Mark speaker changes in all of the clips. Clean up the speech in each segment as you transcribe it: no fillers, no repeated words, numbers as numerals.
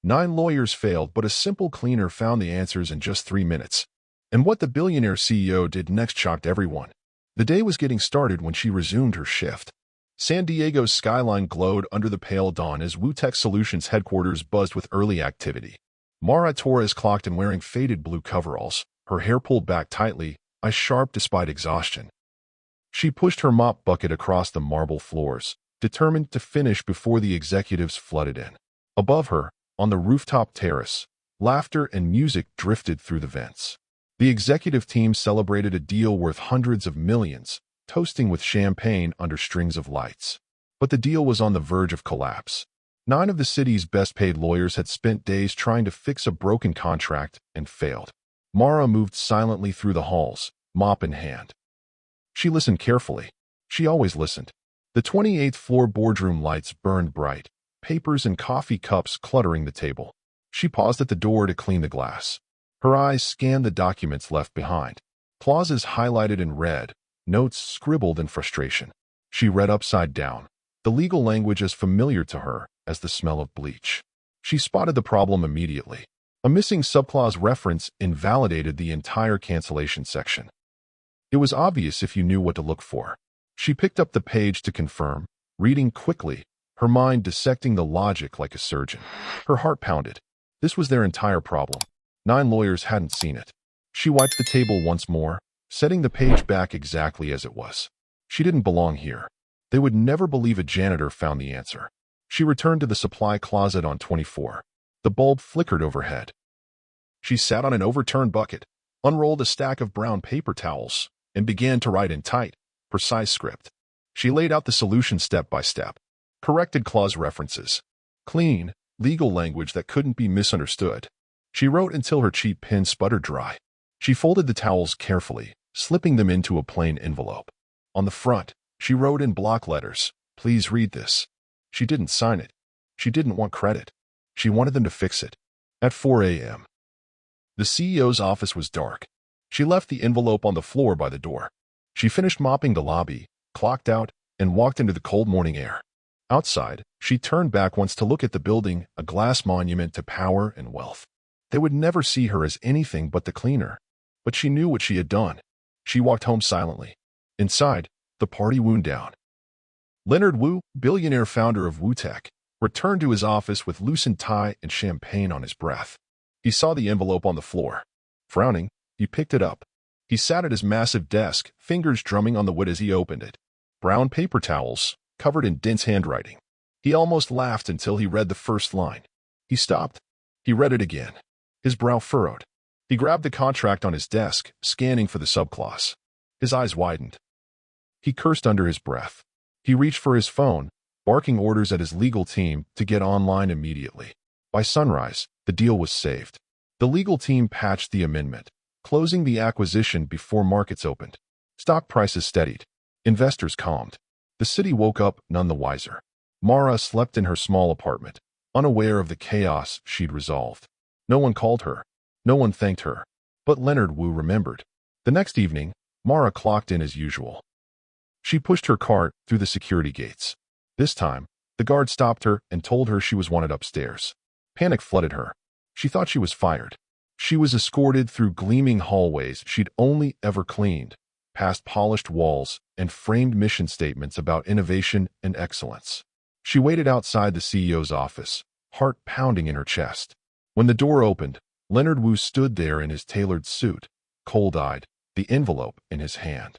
Speaker 1: 9 lawyers failed, but a simple cleaner found the answers in just 3 minutes. And what the billionaire CEO did next shocked everyone. The day was getting started when she resumed her shift. San Diego's skyline glowed under the pale dawn as WuTech Solutions headquarters buzzed with early activity. Mara Torres clocked in wearing faded blue coveralls, her hair pulled back tightly, eyes sharp despite exhaustion. She pushed her mop bucket across the marble floors, determined to finish before the executives flooded in. Above her, on the rooftop terrace, laughter and music drifted through the vents. The executive team celebrated a deal worth hundreds of millions, toasting with champagne under strings of lights. But the deal was on the verge of collapse. 9 of the city's best-paid lawyers had spent days trying to fix a broken contract and failed. Mara moved silently through the halls, mop in hand. She listened carefully. She always listened. The 28th floor boardroom lights burned bright, papers and coffee cups cluttering the table. She paused at the door to clean the glass. Her eyes scanned the documents left behind. Clauses highlighted in red, notes scribbled in frustration. She read upside down, the legal language as familiar to her as the smell of bleach. She spotted the problem immediately. A missing subclause reference invalidated the entire cancellation section. It was obvious if you knew what to look for. She picked up the page to confirm, reading quickly, her mind dissecting the logic like a surgeon. Her heart pounded. This was their entire problem. 9 lawyers hadn't seen it. She wiped the table once more, setting the page back exactly as it was. She didn't belong here. They would never believe a janitor found the answer. She returned to the supply closet on 24. The bulb flickered overhead. She sat on an overturned bucket, unrolled a stack of brown paper towels, and began to write in tight, precise script. She laid out the solution step by step. Corrected clause references. Clean, legal language that couldn't be misunderstood. She wrote until her cheap pen sputtered dry. She folded the towels carefully, slipping them into a plain envelope. On the front, she wrote in block letters, "Please read this." She didn't sign it. She didn't want credit. She wanted them to fix it. At 4 a.m. The CEO's office was dark. She left the envelope on the floor by the door. She finished mopping the lobby, clocked out, and walked into the cold morning air. Outside, she turned back once to look at the building, a glass monument to power and wealth. They would never see her as anything but the cleaner. But she knew what she had done. She walked home silently. Inside, the party wound down. Leonard Wu, billionaire founder of WuTech, returned to his office with loosened tie and champagne on his breath. He saw the envelope on the floor. Frowning, he picked it up. He sat at his massive desk, fingers drumming on the wood as he opened it. Brown paper towels, covered in dense handwriting. He almost laughed until he read the first line. He stopped. He read it again. His brow furrowed. He grabbed the contract on his desk, scanning for the subclause. His eyes widened. He cursed under his breath. He reached for his phone, barking orders at his legal team to get online immediately. By sunrise, the deal was saved. The legal team patched the amendment, closing the acquisition before markets opened. Stock prices steadied. Investors calmed. The city woke up none the wiser. Mara slept in her small apartment, unaware of the chaos she'd resolved. No one called her. No one thanked her. But Leonard Wu remembered. The next evening, Mara clocked in as usual. She pushed her cart through the security gates. This time, the guard stopped her and told her she was wanted upstairs. Panic flooded her. She thought she was fired. She was escorted through gleaming hallways she'd only ever cleaned, past polished walls and framed mission statements about innovation and excellence. She waited outside the CEO's office, heart pounding in her chest. When the door opened, Leonard Wu stood there in his tailored suit, cold-eyed, the envelope in his hand.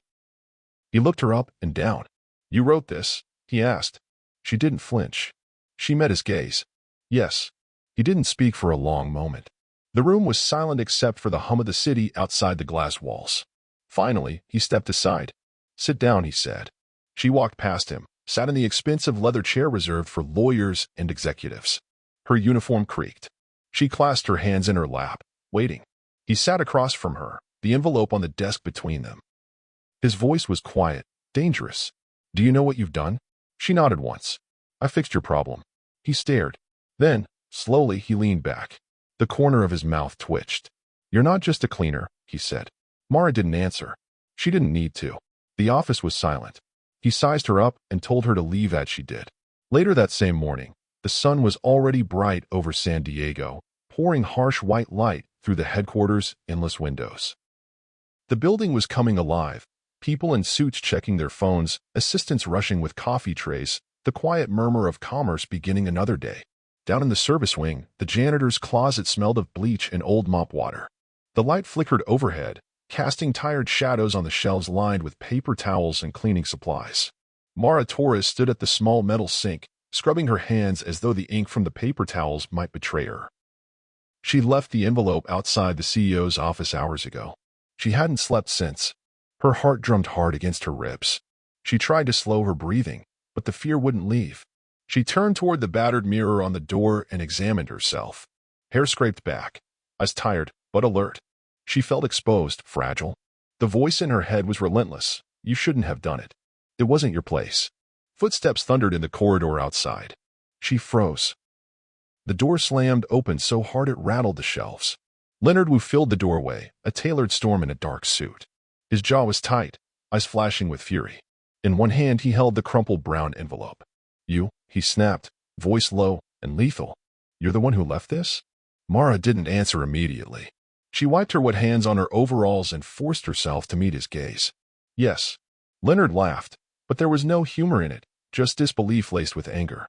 Speaker 1: He looked her up and down. "You wrote this?" he asked. She didn't flinch. She met his gaze. Yes. He didn't speak for a long moment. The room was silent except for the hum of the city outside the glass walls. Finally, he stepped aside. "Sit down," he said. She walked past him, sat in the expensive leather chair reserved for lawyers and executives. Her uniform creaked. She clasped her hands in her lap, waiting. He sat across from her, the envelope on the desk between them. His voice was quiet, dangerous. "Do you know what you've done?" She nodded once. "I fixed your problem." He stared. Then, slowly, he leaned back. The corner of his mouth twitched. "You're not just a cleaner," he said. Mara didn't answer. She didn't need to. The office was silent. He sized her up and told her to leave as she did. Later that same morning, The sun was already bright over San Diego, pouring harsh white light through the headquarters' endless windows. The building was coming alive, people in suits checking their phones, assistants rushing with coffee trays, the quiet murmur of commerce beginning another day. Down in the service wing, the janitor's closet smelled of bleach and old mop water. The light flickered overhead, casting tired shadows on the shelves lined with paper towels and cleaning supplies. Torres stood at the small metal sink, scrubbing her hands as though the ink from the paper towels might betray her. She left the envelope outside the CEO's office hours ago. She hadn't slept since. Her heart drummed hard against her ribs. She tried to slow her breathing, but the fear wouldn't leave. She turned toward the battered mirror on the door and examined herself. Hair scraped back, eyes tired but alert. She felt exposed, fragile. The voice in her head was relentless. You shouldn't have done it. It wasn't your place. Footsteps thundered in the corridor outside. She froze. The door slammed open so hard it rattled the shelves. Leonard Wu filled the doorway, a tailored storm in a dark suit. His jaw was tight, eyes flashing with fury. In one hand he held the crumpled brown envelope. You, he snapped, voice low and lethal. You're the one who left this? Mara didn't answer immediately. She wiped her wet hands on her overalls and forced herself to meet his gaze. Yes. Leonard laughed, but there was no humor in it, just disbelief laced with anger.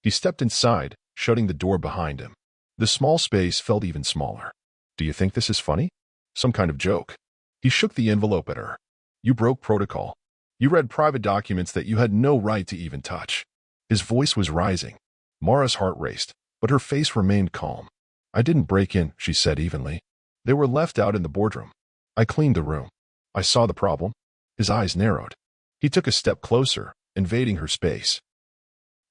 Speaker 1: He stepped inside, shutting the door behind him. The small space felt even smaller. Do you think this is funny? Some kind of joke. He shook the envelope at her. You broke protocol. You read private documents that you had no right to even touch. His voice was rising. Mara's heart raced, but her face remained calm. I didn't break in, she said evenly. They were left out in the boardroom. I cleaned the room. I saw the problem. His eyes narrowed. He took a step closer, invading her space.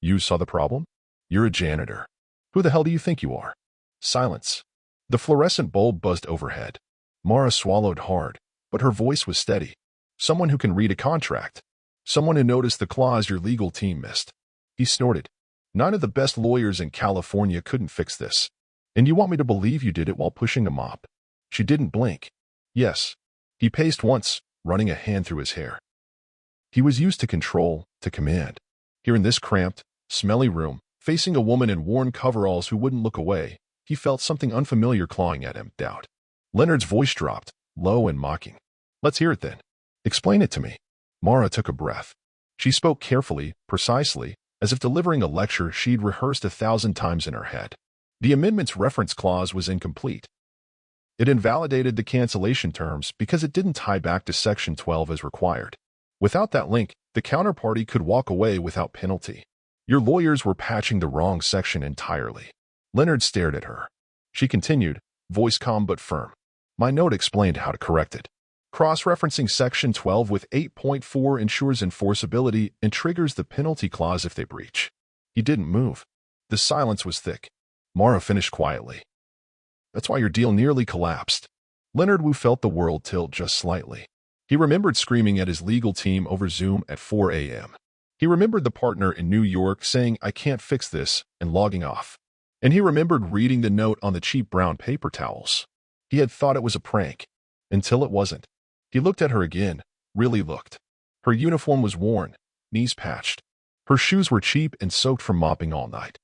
Speaker 1: You saw the problem? You're a janitor. Who the hell do you think you are? Silence. The fluorescent bulb buzzed overhead. Mara swallowed hard, but her voice was steady. Someone who can read a contract. Someone who noticed the clause your legal team missed. He snorted. None of the best lawyers in California couldn't fix this. And you want me to believe you did it while pushing a mop? She didn't blink. Yes. He paced once, running a hand through his hair. He was used to control, to command. Here in this cramped, smelly room, facing a woman in worn coveralls who wouldn't look away, he felt something unfamiliar clawing at him, doubt. Leonard's voice dropped, low and mocking. Let's hear it then. Explain it to me. Mara took a breath. She spoke carefully, precisely, as if delivering a lecture she'd rehearsed 1,000 times in her head. The amendment's reference clause was incomplete. It invalidated the cancellation terms because it didn't tie back to Section 12 as required. Without that link, the counterparty could walk away without penalty. Your lawyers were patching the wrong section entirely. Leonard stared at her. She continued, voice calm but firm. My note explained how to correct it. Cross-referencing Section 12 with 8.4 ensures enforceability and triggers the penalty clause if they breach. He didn't move. The silence was thick. Mara finished quietly. That's why your deal nearly collapsed. Leonard Wu felt the world tilt just slightly. He remembered screaming at his legal team over Zoom at 4 a.m. He remembered the partner in New York saying, I can't fix this, and logging off. And he remembered reading the note on the cheap brown paper towels. He had thought it was a prank, until it wasn't. He looked at her again, really looked. Her uniform was worn, knees patched. Her shoes were cheap and soaked from mopping all night.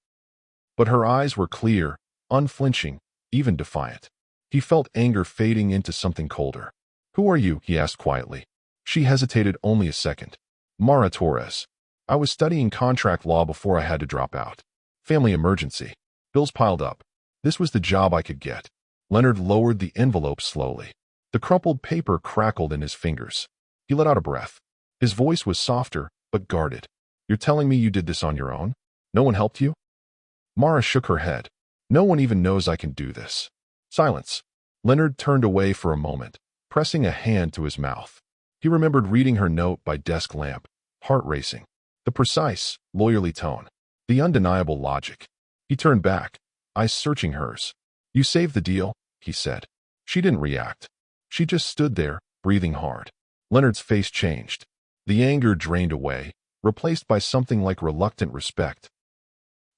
Speaker 1: But her eyes were clear, unflinching, even defiant. He felt anger fading into something colder. Who are you? He asked quietly. She hesitated only a second. Mara Torres. I was studying contract law before I had to drop out. Family emergency. Bills piled up. This was the job I could get. Leonard lowered the envelope slowly. The crumpled paper crackled in his fingers. He let out a breath. His voice was softer, but guarded. You're telling me you did this on your own? No one helped you? Mara shook her head. No one even knows I can do this. Silence. Leonard turned away for a moment, pressing a hand to his mouth. He remembered reading her note by desk lamp, heart racing. The precise, lawyerly tone. The undeniable logic. He turned back, eyes searching hers. You saved the deal, he said. She didn't react. She just stood there, breathing hard. Leonard's face changed. The anger drained away, replaced by something like reluctant respect.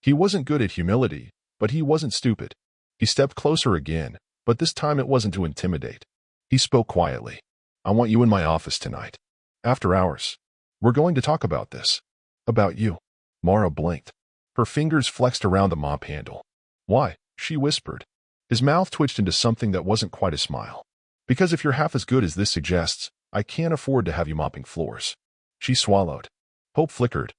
Speaker 1: He wasn't good at humility, but he wasn't stupid. He stepped closer again, but this time it wasn't to intimidate. He spoke quietly. I want you in my office tonight. After hours. We're going to talk about this. About you. Mara blinked. Her fingers flexed around the mop handle. "Why?" she whispered. His mouth twitched into something that wasn't quite a smile. "Because if you're half as good as this suggests, I can't afford to have you mopping floors." She swallowed. Hope flickered,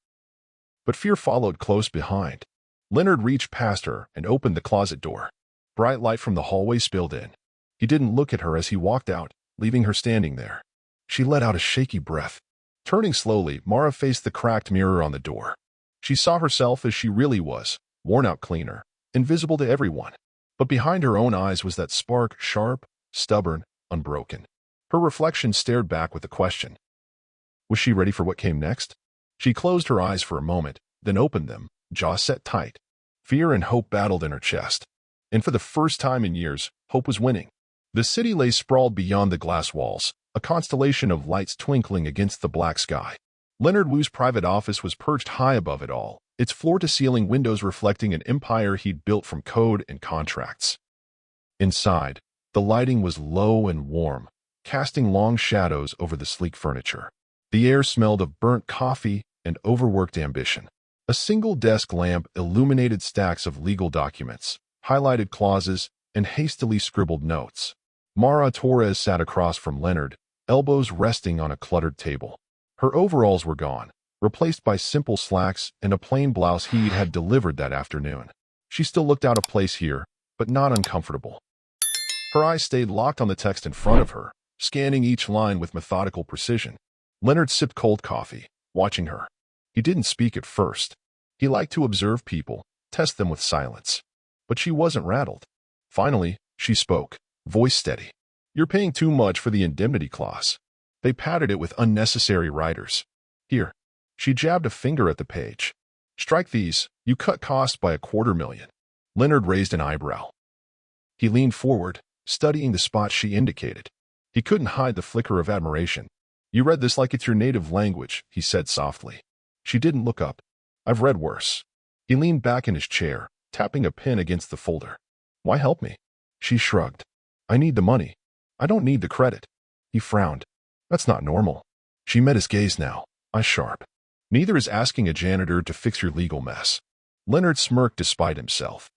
Speaker 1: but fear followed close behind. Leonard reached past her and opened the closet door. Bright light from the hallway spilled in. He didn't look at her as he walked out, leaving her standing there. She let out a shaky breath. Turning slowly, Mara faced the cracked mirror on the door. She saw herself as she really was, worn-out cleaner, invisible to everyone. But behind her own eyes was that spark, sharp, stubborn, unbroken. Her reflection stared back with a question. Was she ready for what came next? She closed her eyes for a moment, then opened them, jaw set tight. Fear and hope battled in her chest. And for the first time in years, hope was winning. The city lay sprawled beyond the glass walls, a constellation of lights twinkling against the black sky. Leonard Wu's private office was perched high above it all, its floor-to-ceiling windows reflecting an empire he'd built from code and contracts. Inside, the lighting was low and warm, casting long shadows over the sleek furniture. The air smelled of burnt coffee and overworked ambition. A single desk lamp illuminated stacks of legal documents, highlighted clauses, and hastily scribbled notes. Mara Torres sat across from Leonard, elbows resting on a cluttered table. Her overalls were gone, replaced by simple slacks and a plain blouse he'd had delivered that afternoon. She still looked out of place here, but not uncomfortable. Her eyes stayed locked on the text in front of her, scanning each line with methodical precision. Leonard sipped cold coffee, watching her. He didn't speak at first. He liked to observe people, test them with silence. But she wasn't rattled. Finally, she spoke, voice steady. "You're paying too much for the indemnity clause." They padded it with unnecessary riders. "Here." She jabbed a finger at the page. "Strike these. You cut costs by $250,000. Leonard raised an eyebrow. He leaned forward, studying the spot she indicated. He couldn't hide the flicker of admiration. "You read this like it's your native language," he said softly. She didn't look up. "I've read worse." He leaned back in his chair, tapping a pen against the folder. "Why help me?" She shrugged. "I need the money. I don't need the credit." He frowned. "That's not normal." She met his gaze now, eyes sharp. "Neither is asking a janitor to fix your legal mess." Leonard smirked despite himself.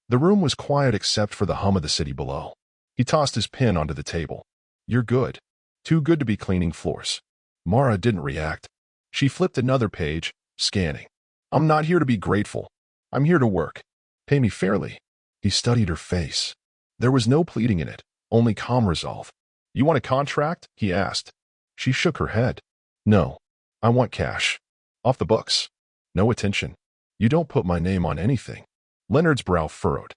Speaker 1: The room was quiet except for the hum of the city below. He tossed his pen onto the table. "You're good. Too good to be cleaning floors." Mara didn't react. She flipped another page, scanning. "I'm not here to be grateful. I'm here to work. Pay me fairly." He studied her face. There was no pleading in it, only calm resolve. "You want a contract?" he asked. She shook her head. "No. I want cash. Off the books. No attention. You don't put my name on anything." Leonard's brow furrowed.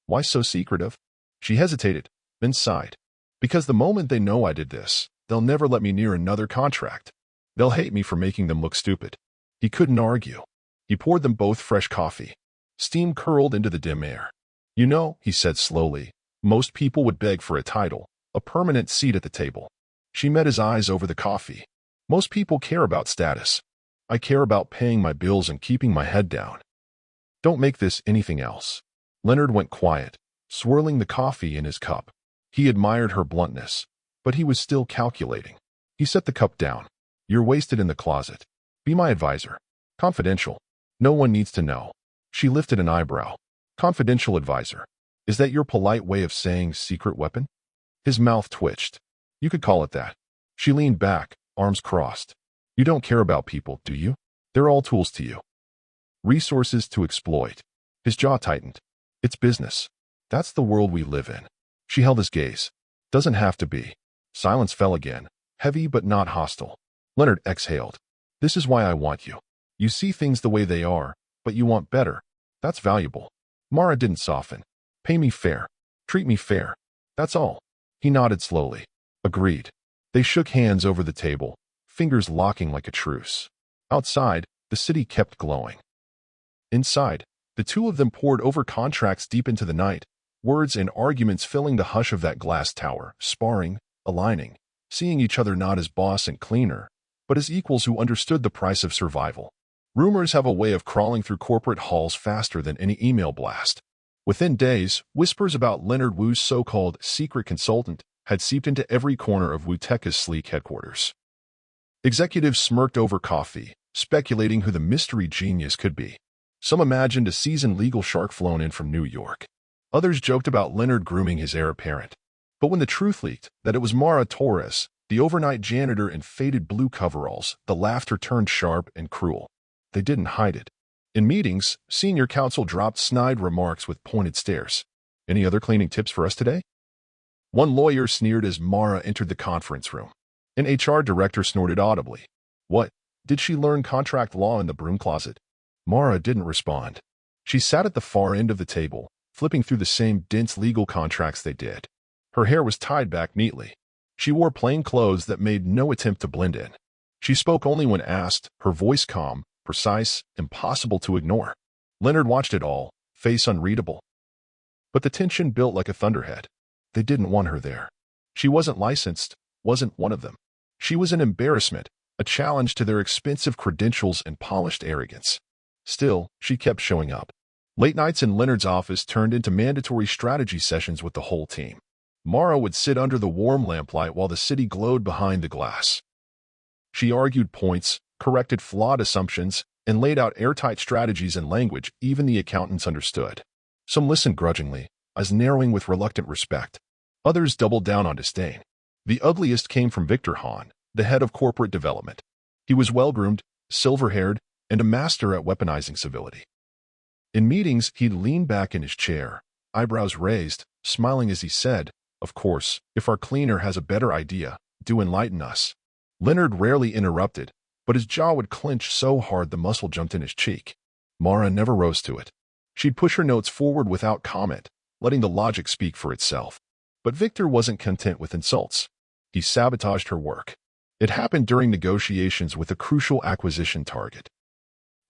Speaker 1: "Why so secretive?" She hesitated, then sighed. "Because the moment they know I did this, they'll never let me near another contract. They'll hate me for making them look stupid." He couldn't argue. He poured them both fresh coffee. Steam curled into the dim air. "You know," he said slowly, "most people would beg for a title, a permanent seat at the table." She met his eyes over the coffee. "Most people care about status. I care about paying my bills and keeping my head down. Don't make this anything else." Leonard went quiet, swirling the coffee in his cup. He admired her bluntness, but he was still calculating. He set the cup down. "You're wasted in the closet. Be my advisor. Confidential. No one needs to know." She lifted an eyebrow. "Confidential advisor. Is that your polite way of saying secret weapon?" His mouth twitched. "You could call it that." She leaned back, arms crossed. "You don't care about people, do you? They're all tools to you. Resources to exploit." His jaw tightened. "It's business. That's the world we live in." She held his gaze. "Doesn't have to be." Silence fell again, heavy but not hostile. Leonard exhaled. "This is why I want you. You see things the way they are, but you want better. That's valuable." Mara didn't soften. "Pay me fair. Treat me fair. That's all." He nodded slowly. "Agreed." They shook hands over the table, fingers locking like a truce. Outside, the city kept glowing. Inside, the two of them pored over contracts deep into the night, words and arguments filling the hush of that glass tower, sparring, aligning, seeing each other not as boss and cleaner, but as equals who understood the price of survival. Rumors have a way of crawling through corporate halls faster than any email blast. Within days, whispers about Leonard Wu's so-called secret consultant had seeped into every corner of WuTech's sleek headquarters. Executives smirked over coffee, speculating who the mystery genius could be. Some imagined a seasoned legal shark flown in from New York. Others joked about Leonard grooming his heir apparent. But when the truth leaked that it was Mara Torres, the overnight janitor in faded blue coveralls, the laughter turned sharp and cruel. They didn't hide it. In meetings, senior counsel dropped snide remarks with pointed stares. Any other cleaning tips for us today? One lawyer sneered as Mara entered the conference room. An HR director snorted audibly. What? Did she learn contract law in the broom closet? Mara didn't respond. She sat at the far end of the table, flipping through the same dense legal contracts they did. Her hair was tied back neatly. She wore plain clothes that made no attempt to blend in. She spoke only when asked, her voice calm, precise, impossible to ignore. Leonard watched it all, face unreadable. But the tension built like a thunderhead. They didn't want her there. She wasn't licensed, wasn't one of them. She was an embarrassment, a challenge to their expensive credentials and polished arrogance. Still, she kept showing up. Late nights in Leonard's office turned into mandatory strategy sessions with the whole team. Mara would sit under the warm lamplight while the city glowed behind the glass. She argued points, corrected flawed assumptions, and laid out airtight strategies in language even the accountants understood. Some listened grudgingly, as narrowing with reluctant respect. Others doubled down on disdain. The ugliest came from Victor Hahn, the head of corporate development. He was well-groomed, silver-haired, and a master at weaponizing civility. In meetings, he'd lean back in his chair, eyebrows raised, smiling as he said, "Of course, if our cleaner has a better idea, do enlighten us." Leonard rarely interrupted, but his jaw would clench so hard the muscle jumped in his cheek. Mara never rose to it. She'd push her notes forward without comment, letting the logic speak for itself. But Victor wasn't content with insults. He sabotaged her work. It happened during negotiations with a crucial acquisition target.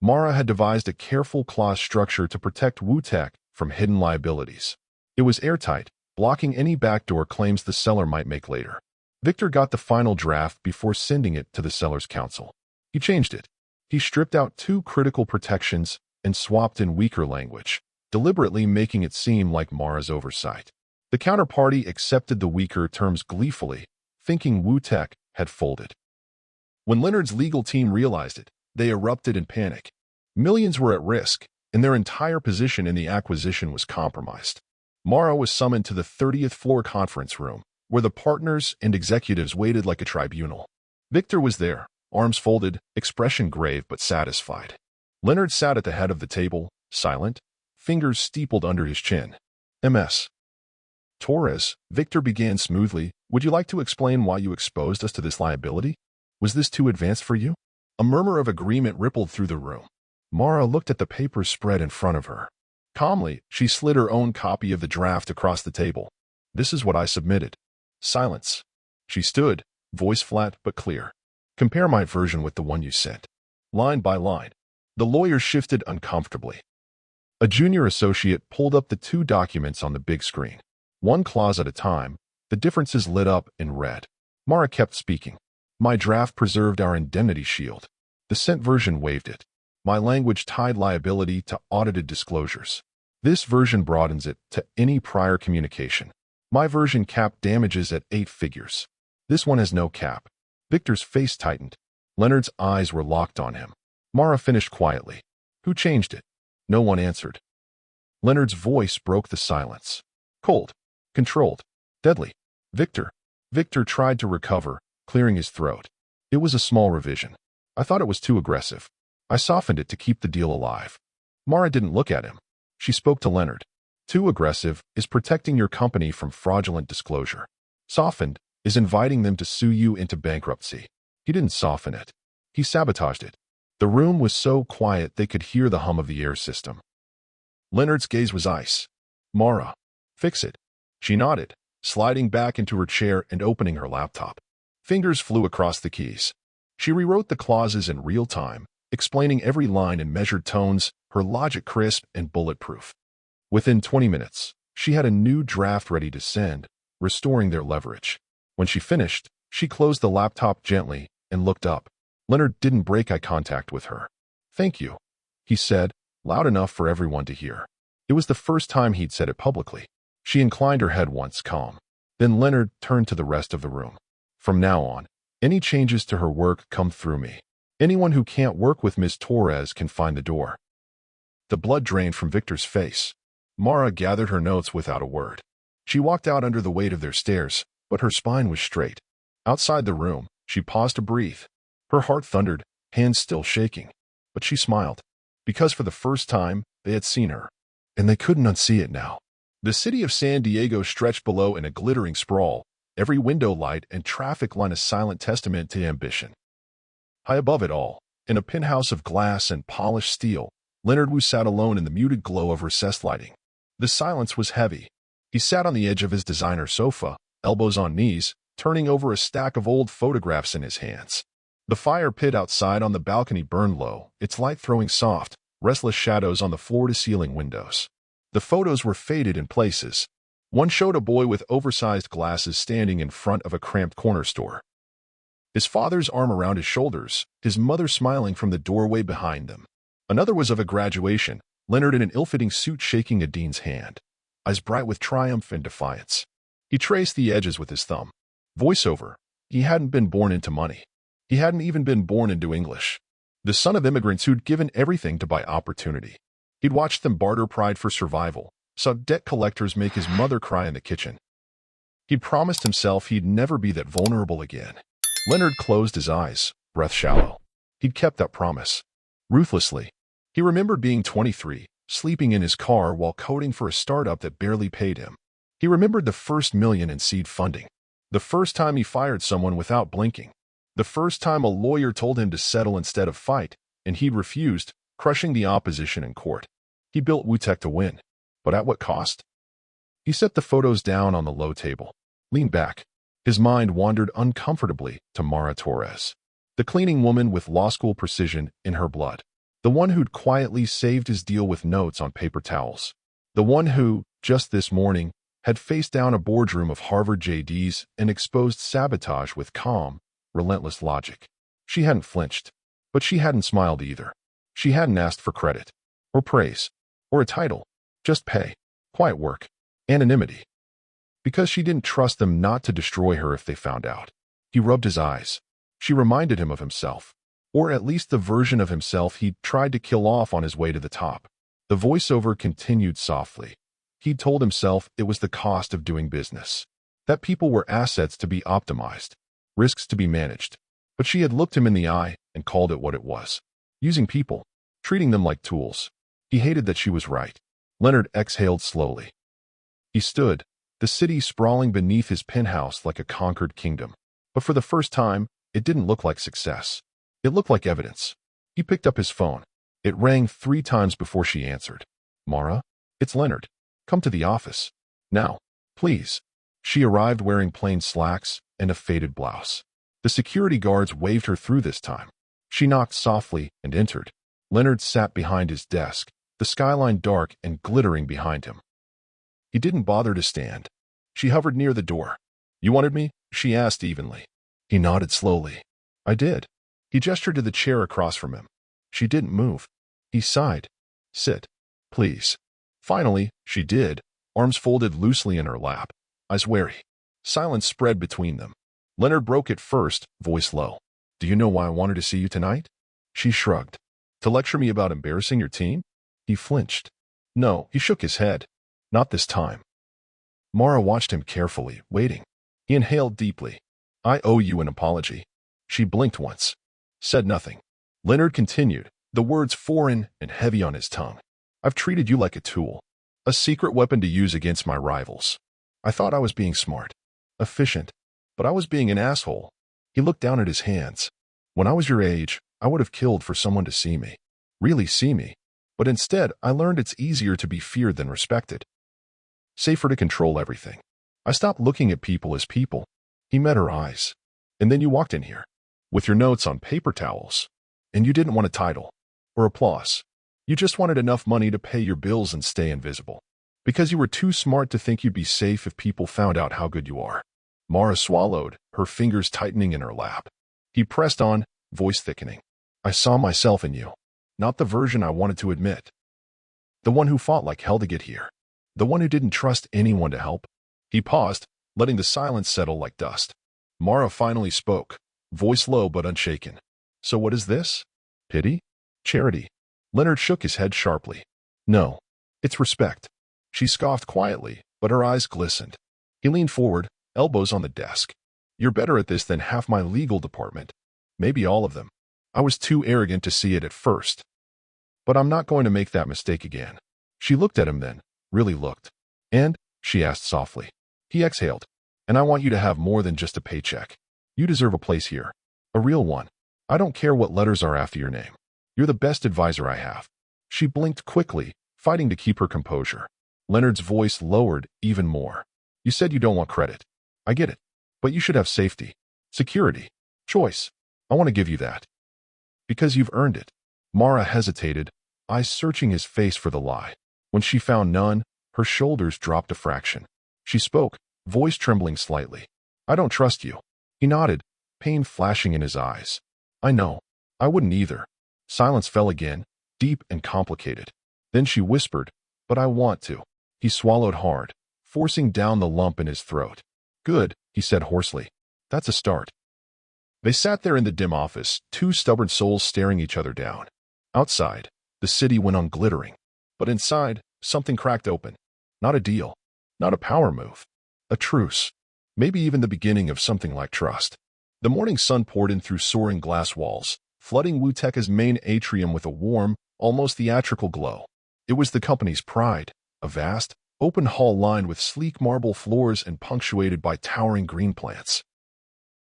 Speaker 1: Mara had devised a careful clause structure to protect WuTech from hidden liabilities. It was airtight, blocking any backdoor claims the seller might make later. Victor got the final draft before sending it to the seller's counsel. He changed it. He stripped out two critical protections and swapped in weaker language, deliberately making it seem like Mara's oversight. The counterparty accepted the weaker terms gleefully, thinking WuTech had folded. When Leonard's legal team realized it, they erupted in panic. Millions were at risk, and their entire position in the acquisition was compromised. Mara was summoned to the 30th floor conference room, where the partners and executives waited like a tribunal. Victor was there, arms folded, expression grave but satisfied. Leonard sat at the head of the table, silent, fingers steepled under his chin. "Ms. Torres," Victor began smoothly, "would you like to explain why you exposed us to this liability? Was this too advanced for you?" A murmur of agreement rippled through the room. Mara looked at the papers spread in front of her. Calmly, she slid her own copy of the draft across the table. "This is what I submitted." Silence. She stood, voice flat but clear. "Compare my version with the one you sent." Line by line. The lawyer shifted uncomfortably. A junior associate pulled up the two documents on the big screen. One clause at a time, the differences lit up in red. Mara kept speaking. "My draft preserved our indemnity shield. The sent version waived it. My language tied liability to audited disclosures. This version broadens it to any prior communication. My version capped damages at 8 figures. This one has no cap." Victor's face tightened. Leonard's eyes were locked on him. Mara finished quietly. "Who changed it?" No one answered. Leonard's voice broke the silence. Cold, controlled, deadly. "Victor." Victor tried to recover, clearing his throat. "It was a small revision. I thought it was too aggressive. I softened it to keep the deal alive." Mara didn't look at him. She spoke to Leonard. "Too aggressive is protecting your company from fraudulent disclosure. Softened is inviting them to sue you into bankruptcy." He didn't soften it. He sabotaged it. The room was so quiet they could hear the hum of the air system. Leonard's gaze was ice. "Mara, fix it." She nodded, sliding back into her chair and opening her laptop. Fingers flew across the keys. She rewrote the clauses in real time, explaining every line in measured tones, her logic crisp and bulletproof. Within 20 minutes, she had a new draft ready to send, restoring their leverage. When she finished, she closed the laptop gently and looked up. Leonard didn't break eye contact with her. "Thank you," he said, loud enough for everyone to hear. It was the first time he'd said it publicly. She inclined her head once, calm. Then Leonard turned to the rest of the room. "From now on, any changes to her work come through me. Anyone who can't work with Ms. Torres can find the door." The blood drained from Victor's face. Mara gathered her notes without a word. She walked out under the weight of their stares, but her spine was straight. Outside the room, she paused to breathe. Her heart thundered, hands still shaking. But she smiled, because for the first time, they had seen her. And they couldn't unsee it now. The city of San Diego stretched below in a glittering sprawl, every window light and traffic line a silent testament to ambition. High above it all, in a penthouse of glass and polished steel, Leonard Wu sat alone in the muted glow of recessed lighting. The silence was heavy. He sat on the edge of his designer sofa, elbows on knees, turning over a stack of old photographs in his hands. The fire pit outside on the balcony burned low, its light throwing soft, restless shadows on the floor-to-ceiling windows. The photos were faded in places. One showed a boy with oversized glasses standing in front of a cramped corner store. His father's arm around his shoulders, his mother smiling from the doorway behind them. Another was of a graduation, Leonard in an ill-fitting suit shaking a dean's hand, eyes bright with triumph and defiance. He traced the edges with his thumb. Voiceover. He hadn't been born into money. He hadn't even been born into English. The son of immigrants who'd given everything to buy opportunity. He'd watched them barter pride for survival, saw debt collectors make his mother cry in the kitchen. He'd promised himself he'd never be that vulnerable again. Leonard closed his eyes, breath shallow. He'd kept that promise. Ruthlessly. He remembered being 23, sleeping in his car while coding for a startup that barely paid him. He remembered the first million in seed funding. The first time he fired someone without blinking. The first time a lawyer told him to settle instead of fight, and he'd refused, crushing the opposition in court. He built WuTech to win. But at what cost? He set the photos down on the low table, leaned back. His mind wandered uncomfortably to Mara Torres, the cleaning woman with law school precision in her blood. The one who'd quietly saved his deal with notes on paper towels. The one who, just this morning, had faced down a boardroom of Harvard JDs and exposed sabotage with calm, relentless logic. She hadn't flinched, but she hadn't smiled either. She hadn't asked for credit, or praise, or a title, just pay, quiet work, anonymity. Because she didn't trust them not to destroy her if they found out. He rubbed his eyes. She reminded him of himself, or at least the version of himself he'd tried to kill off on his way to the top. The voiceover continued softly. He'd told himself it was the cost of doing business, that people were assets to be optimized, risks to be managed. But she had looked him in the eye and called it what it was. Using people, treating them like tools. He hated that she was right. Leonard exhaled slowly. He stood, the city sprawling beneath his penthouse like a conquered kingdom. But for the first time, it didn't look like success. It looked like evidence. He picked up his phone. It rang 3 times before she answered. Mara? It's Leonard. Come to the office. Now, please. She arrived wearing plain slacks and a faded blouse. The security guards waved her through this time. She knocked softly and entered. Leonard sat behind his desk, the skyline dark and glittering behind him. He didn't bother to stand. She hovered near the door. You wanted me? She asked evenly. He nodded slowly. I did. He gestured to the chair across from him. She didn't move. He sighed. Sit. Please. Finally, she did, arms folded loosely in her lap, eyes wary. Silence spread between them. Leonard broke it first, voice low. Do you know why I wanted to see you tonight? She shrugged. To lecture me about embarrassing your team? He flinched. No, he shook his head. Not this time. Mara watched him carefully, waiting. He inhaled deeply. I owe you an apology. She blinked once. Said nothing. Leonard continued, the words foreign and heavy on his tongue. I've treated you like a tool. A secret weapon to use against my rivals. I thought I was being smart. Efficient. But I was being an asshole. He looked down at his hands. When I was your age, I would have killed for someone to see me. Really see me. But instead, I learned it's easier to be feared than respected. Safer to control everything. I stopped looking at people as people. He met her eyes. And then you walked in here. With your notes on paper towels. And you didn't want a title. Or applause. You just wanted enough money to pay your bills and stay invisible. Because you were too smart to think you'd be safe if people found out how good you are. Mara swallowed, her fingers tightening in her lap. He pressed on, voice thickening. I saw myself in you. Not the version I wanted to admit. The one who fought like hell to get here. The one who didn't trust anyone to help. He paused, letting the silence settle like dust. Mara finally spoke, voice low but unshaken. So what is this? Pity? Charity? Leonard shook his head sharply. No. It's respect. She scoffed quietly, but her eyes glistened. He leaned forward, elbows on the desk. You're better at this than half my legal department. Maybe all of them. I was too arrogant to see it at first. But I'm not going to make that mistake again. She looked at him then, really looked. And? She asked softly. He exhaled. And I want you to have more than just a paycheck. You deserve a place here. A real one. I don't care what letters are after your name. You're the best advisor I have. She blinked quickly, fighting to keep her composure. Leonard's voice lowered even more. You said you don't want credit. I get it. But you should have safety, security, choice. I want to give you that. Because you've earned it. Mara hesitated, eyes searching his face for the lie. When she found none, her shoulders dropped a fraction. She spoke, voice trembling slightly. I don't trust you. He nodded, pain flashing in his eyes. I know. I wouldn't either. Silence fell again, deep and complicated. Then she whispered, but I want to. He swallowed hard, forcing down the lump in his throat. Good, he said hoarsely. That's a start. They sat there in the dim office, two stubborn souls staring each other down. Outside, the city went on glittering. But inside, something cracked open. Not a deal. Not a power move. A truce. Maybe even the beginning of something like trust. The morning sun poured in through soaring glass walls, flooding WuTech's main atrium with a warm, almost theatrical glow. It was the company's pride, a vast, open hall lined with sleek marble floors and punctuated by towering green plants.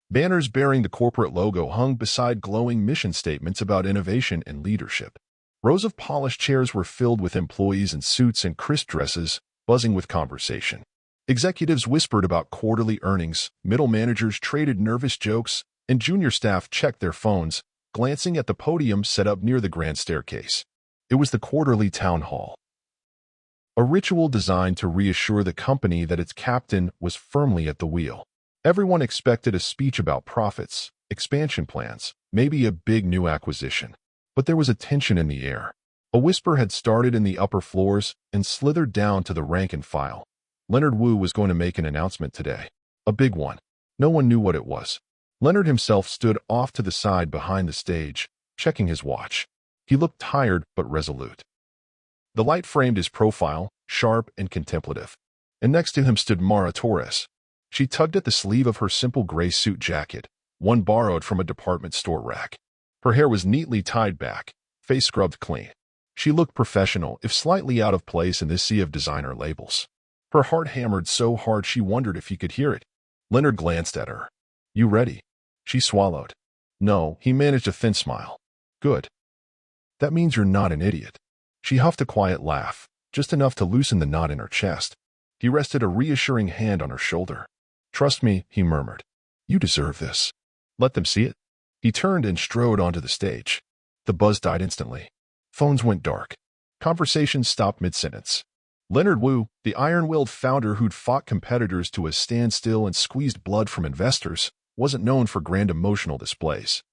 Speaker 1: Banners bearing the corporate logo hung beside glowing mission statements about innovation and leadership. Rows of polished chairs were filled with employees in suits and crisp dresses, buzzing with conversation. Executives whispered about quarterly earnings, middle managers traded nervous jokes, and junior staff checked their phones, glancing at the podium set up near the grand staircase. It was the quarterly town hall. A ritual designed to reassure the company that its captain was firmly at the wheel. Everyone expected a speech about profits, expansion plans, maybe a big new acquisition. But there was a tension in the air. A whisper had started in the upper floors and slithered down to the rank and file. Leonard Wu was going to make an announcement today. A big one. No one knew what it was. Leonard himself stood off to the side behind the stage, checking his watch. He looked tired but resolute. The light framed his profile, sharp and contemplative. And next to him stood Mara Torres. She tugged at the sleeve of her simple gray suit jacket, one borrowed from a department store rack. Her hair was neatly tied back, face scrubbed clean. She looked professional, if slightly out of place in this sea of designer labels. Her heart hammered so hard she wondered if he could hear it. Leonard glanced at her. You ready? She swallowed. No, he managed a thin smile. Good. That means you're not an idiot. She huffed a quiet laugh, just enough to loosen the knot in her chest. He rested a reassuring hand on her shoulder. Trust me, he murmured. You deserve this. Let them see it. He turned and strode onto the stage. The buzz died instantly. Phones went dark. Conversations stopped mid-sentence. Leonard Wu, the iron-willed founder who'd fought competitors to a standstill and squeezed blood from investors, wasn't known for grand emotional displays.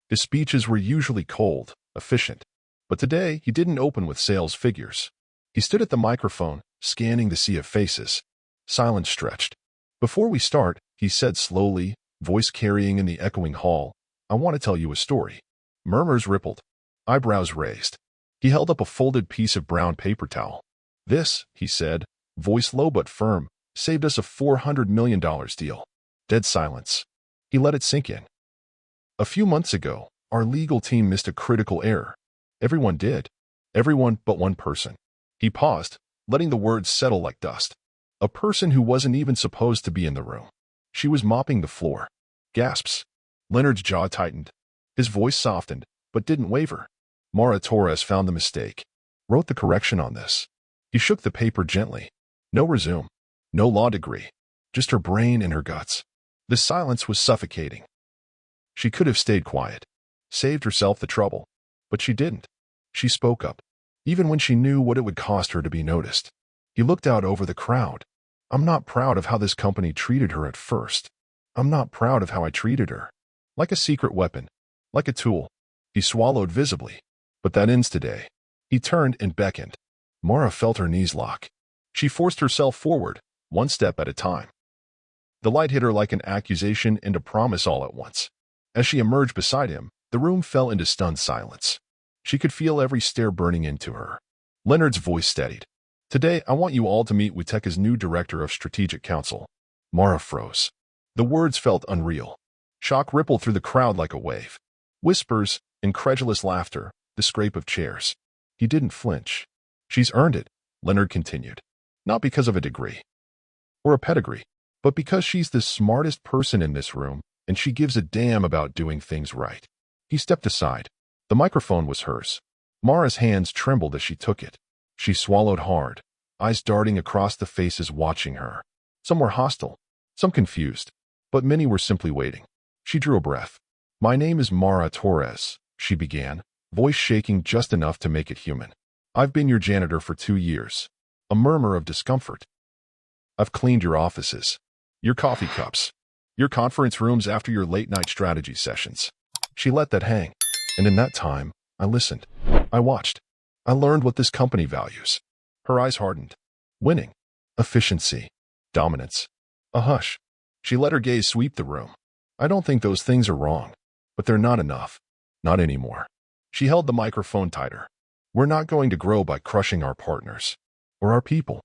Speaker 1: His speeches were usually cold, efficient. But today, he didn't open with sales figures. He stood at the microphone, scanning the sea of faces. Silence stretched. Before we start, he said slowly, voice carrying in the echoing hall, I want to tell you a story. Murmurs rippled. Eyebrows raised. He held up a folded piece of brown paper towel. This, he said, voice low but firm, saved us a $400 million deal. Dead silence. He let it sink in. A few months ago, our legal team missed a critical error. Everyone did. Everyone but one person. He paused, letting the words settle like dust. A person who wasn't even supposed to be in the room. She was mopping the floor. Gasps. Leonard's jaw tightened. His voice softened, but didn't waver. Mara Torres found the mistake. Wrote the correction on this. He shook the paper gently. No resume. No law degree. Just her brain and her guts. The silence was suffocating. She could have stayed quiet. Saved herself the trouble. But she didn't. She spoke up. Even when she knew what it would cost her to be noticed. He looked out over the crowd. I'm not proud of how this company treated her at first. I'm not proud of how I treated her. Like a secret weapon. Like a tool. He swallowed visibly. But that ends today. He turned and beckoned. Mara felt her knees lock. She forced herself forward, one step at a time. The light hit her like an accusation and a promise all at once. As she emerged beside him, the room fell into stunned silence. She could feel every stare burning into her. Leonard's voice steadied. Today, I want you all to meet WuTech's new Director of Strategic Council. Mara froze. The words felt unreal. Shock rippled through the crowd like a wave. Whispers, incredulous laughter, the scrape of chairs. He didn't flinch. She's earned it, Leonard continued. Not because of a degree or a pedigree, but because she's the smartest person in this room, and she gives a damn about doing things right. He stepped aside. The microphone was hers. Mara's hands trembled as she took it. She swallowed hard, eyes darting across the faces watching her. Some were hostile, some confused, but many were simply waiting. She drew a breath. My name is Mara Torres, she began, voice shaking just enough to make it human. I've been your janitor for 2 years. A murmur of discomfort. I've cleaned your offices, your coffee cups, your conference rooms after your late-night strategy sessions. She let that hang, and in that time, I listened. I watched. I learned what this company values. Her eyes hardened. Winning. Efficiency. Dominance. A hush. She let her gaze sweep the room. I don't think those things are wrong, but they're not enough. Not anymore. She held the microphone tighter. We're not going to grow by crushing our partners. Or our people.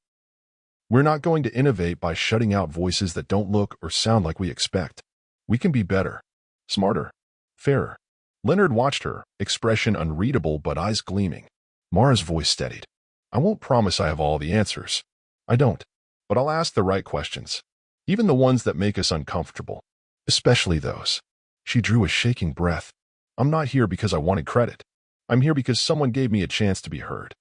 Speaker 1: We're not going to innovate by shutting out voices that don't look or sound like we expect. We can be better. Smarter. Fairer. Leonard watched her, expression unreadable but eyes gleaming. Mara's voice steadied. I won't promise I have all the answers. I don't. But I'll ask the right questions. Even the ones that make us uncomfortable. Especially those. She drew a shaking breath. I'm not here because I wanted credit. I'm here because someone gave me a chance to be heard.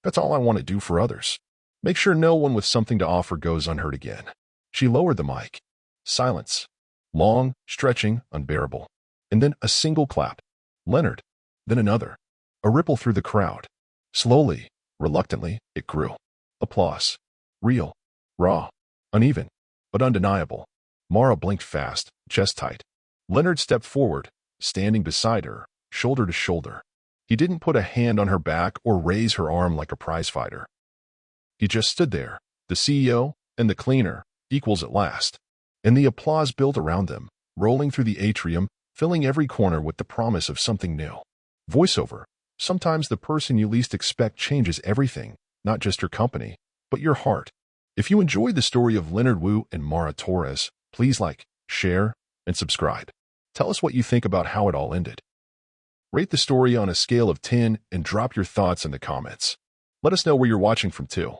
Speaker 1: That's all I want to do for others. Make sure no one with something to offer goes unheard again. She lowered the mic. Silence. Long, stretching, unbearable. And then a single clap. Leonard. Then another. A ripple through the crowd. Slowly, reluctantly, it grew. Applause. Real. Raw. Uneven. But undeniable. Mara blinked fast, chest tight. Leonard stepped forward, standing beside her, shoulder to shoulder. He didn't put a hand on her back or raise her arm like a prizefighter. He just stood there, the CEO and the cleaner, equals at last. And the applause built around them, rolling through the atrium, filling every corner with the promise of something new. Voiceover. Sometimes the person you least expect changes everything, not just your company, but your heart. If you enjoyed the story of Leonard Wu and Mara Torres, please like, share, and subscribe. Tell us what you think about how it all ended. Rate the story on a scale of 10 and drop your thoughts in the comments. Let us know where you're watching from too.